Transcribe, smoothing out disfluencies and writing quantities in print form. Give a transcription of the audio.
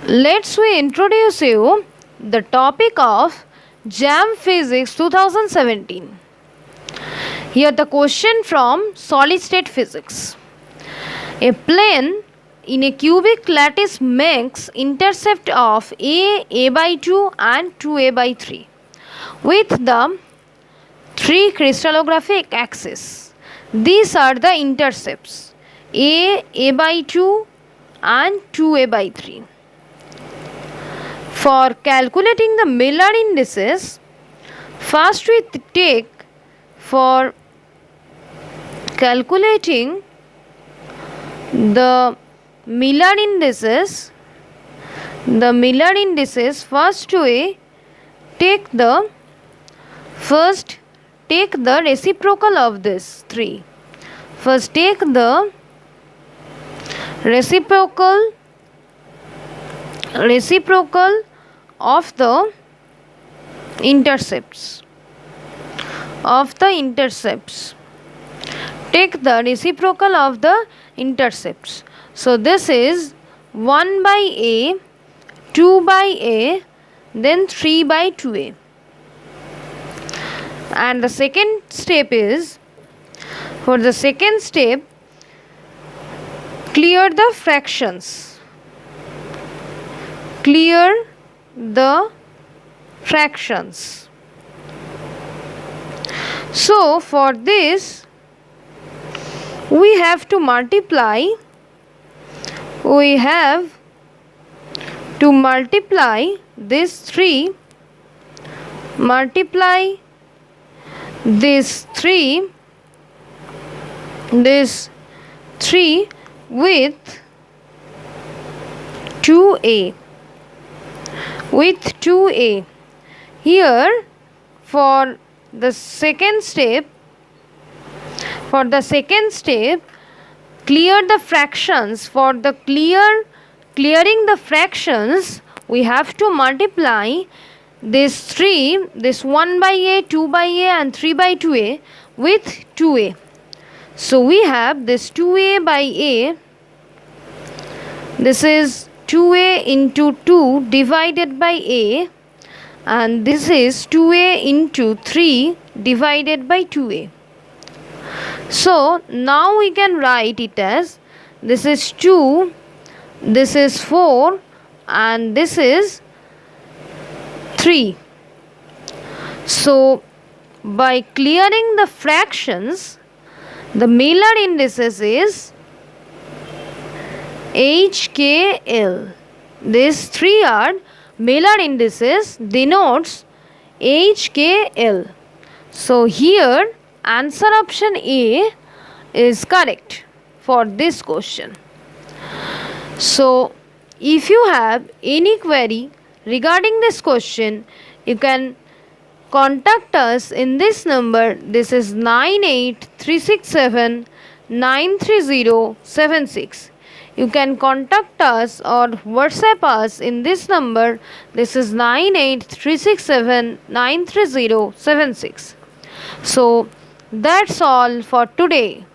Let's we introduce you the topic of JAM Physics 2017. Here the question from solid state physics. A plane in a cubic lattice makes intercept of a by 2 and 2a by 3 with the three crystallographic axes. These are the intercepts a by 2 and 2a by 3. For calculating the Miller indices, first we take for calculating the Miller indices, first we take the reciprocal of this 3. First take the reciprocal of the intercepts. Take the reciprocal of the intercepts. So this is 1 by a, 2 by a, then 3 by 2a. And the second step is, for the second step, clear the fractions. So for this we have to multiply this 3 with 2a. Here for the second step, clear the fractions. For the clearing the fractions, we have to multiply this 1 by a, 2 by a and 3 by 2a with 2a. So we have this 2a by a, this is 2a into 2 divided by a, and this is 2a into 3 divided by 2a. So now we can write it as, this is 2, this is 4 and this is 3. So by clearing the fractions, the Miller indices is HKL. These 3 are Miller indices, denotes HKL. So here answer option A is correct for this question. So if you have any query regarding this question, you can contact us in this number. This is 98367 93076. You can contact us or WhatsApp us in this number. This is 98367 93076. So that's all for today.